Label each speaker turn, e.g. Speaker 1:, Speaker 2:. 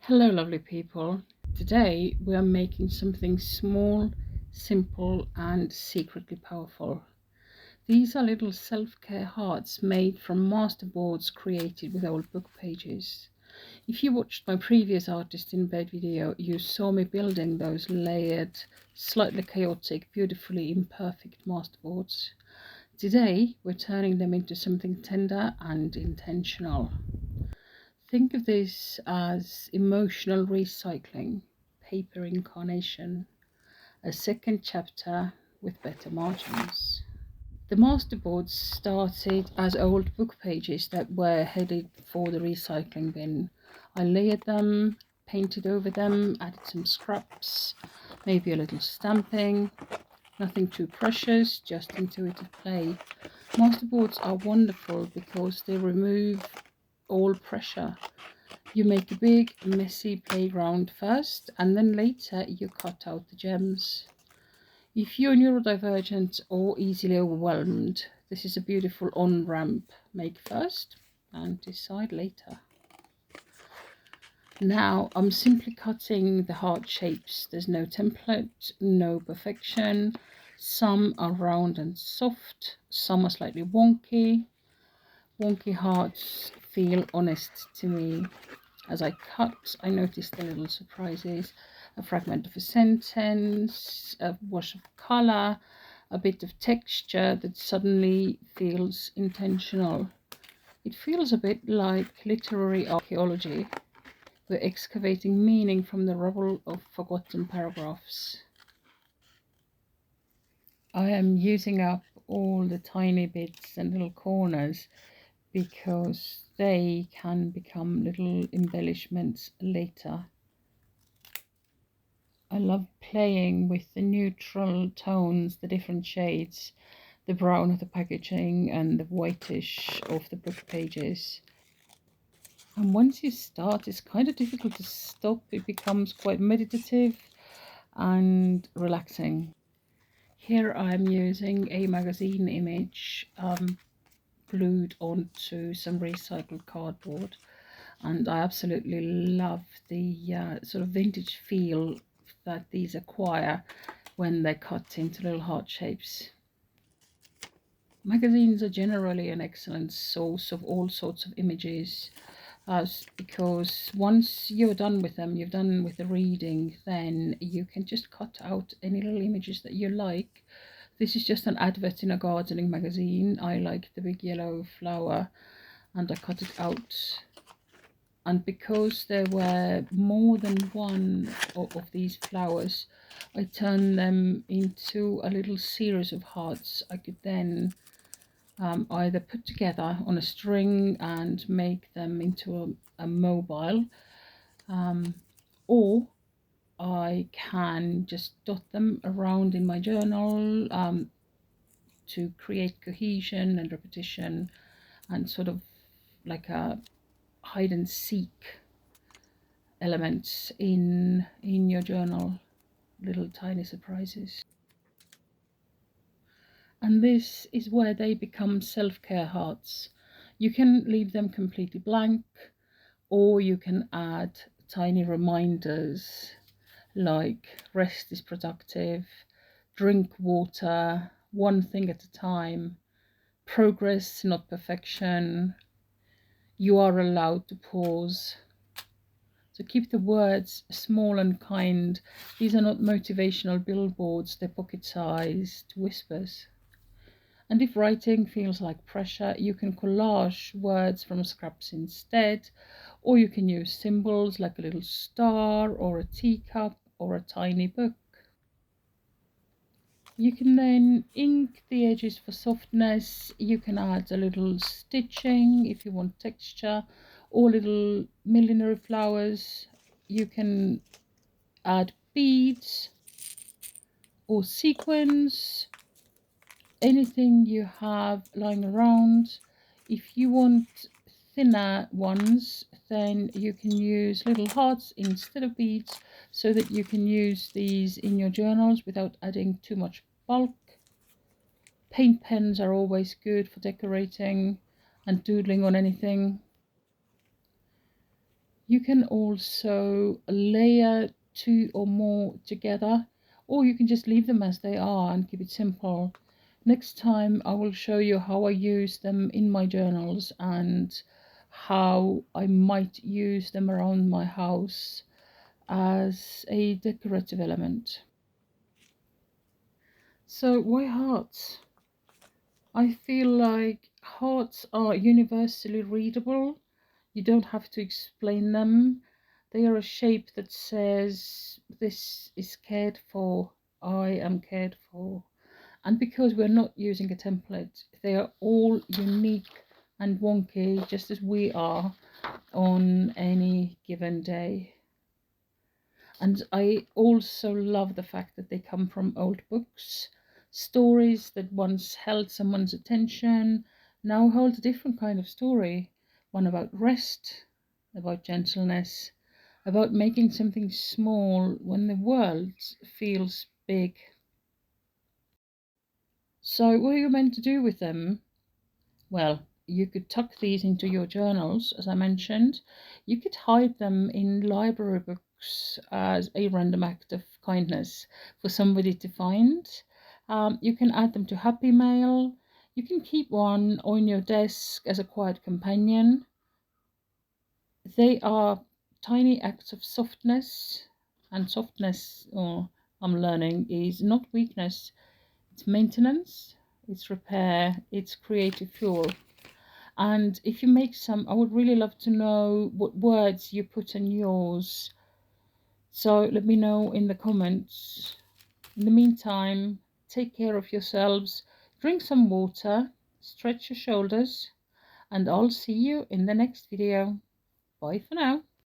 Speaker 1: Hello lovely people. Today we are making something small, simple and secretly powerful. These are little self-care hearts made from masterboards created with old book pages. If you watched my previous artist in bed video, you saw me building those layered, slightly chaotic, beautifully imperfect masterboards. Today we're turning them into something tender and intentional. Think of this as emotional recycling, paper incarnation, a second chapter with better margins. The masterboards started as old book pages that were headed for the recycling bin. I layered them, painted over them, added some scraps, maybe a little stamping. Nothing too precious, just intuitive play. Masterboards are wonderful because they remove all pressure. You make a big, messy playground first, and then later you cut out the gems. If you're neurodivergent or easily overwhelmed, this is a beautiful on-ramp. Make first and decide later. Now I'm simply cutting the heart shapes. There's no template, no perfection. Some are round and soft, some are slightly wonky. Wonky hearts feel honest to me. As I cut, I noticed the little surprises, a fragment of a sentence, a wash of colour, a bit of texture that suddenly feels intentional. It feels a bit like literary archaeology. We're excavating meaning from the rubble of forgotten paragraphs. I am using up all the tiny bits and little corners because they can become little embellishments later. I love playing with the neutral tones, the different shades, the brown of the packaging and the whitish of the book pages. And once you start, it's kind of difficult to stop. It becomes quite meditative and relaxing. Here I'm using a magazine image glued onto some recycled cardboard, and I absolutely love the sort of vintage feel that these acquire when they're cut into little heart shapes. Magazines are generally an excellent source of all sorts of images, because once you're done with them, you've done with the reading, then you can just cut out any little images that you like. This is just an advert in a gardening magazine. I like the big yellow flower and I cut it out. And because there were more than one of these flowers, I turned them into a little series of hearts I could then either put together on a string and make them into a mobile, or I can just dot them around in my journal to create cohesion and repetition and sort of like a hide and seek elements in your journal, little tiny surprises. And this is where they become self-care hearts. You can leave them completely blank, or you can add tiny reminders like rest is productive, drink water, one thing at a time, progress not perfection, you are allowed to pause. So keep the words small and kind. These are not motivational billboards, they're pocket-sized whispers. And if writing feels like pressure, you can collage words from scraps instead, or you can use symbols like a little star or a teacup or a tiny book. You can then ink the edges for softness. You can add a little stitching if you want texture, or little millinery flowers. You can add beads or sequins, anything you have lying around. If you want thinner ones, then you can use little hearts instead of beads, so that you can use these in your journals without adding too much bulk. Paint pens are always good for decorating and doodling on anything. You can also layer two or more together, or you can just leave them as they are and keep it simple. Next time I will show you how I use them in my journals and how I might use them around my house as a decorative element. So why hearts? I feel like hearts are universally readable. You don't have to explain them. They are a shape that says, this is cared for, I am cared for. And because we're not using a template, they are all unique and wonky, just as we are on any given day. And I also love the fact that they come from old books. Stories that once held someone's attention now hold a different kind of story. One about rest, about gentleness, about making something small when the world feels big. So, what are you meant to do with them? Well, you could tuck these into your journals, as I mentioned. You could hide them in library books as a random act of kindness for somebody to find. You can add them to Happy Mail. You can keep one on your desk as a quiet companion. They are tiny acts of softness, and softness, I'm learning, is not weakness. It's maintenance, it's repair, it's creative fuel. And if you make some, I would really love to know what words you put in yours. So let me know in the comments. In the meantime, take care of yourselves, drink some water, stretch your shoulders, and I'll see you in the next video. Bye for now.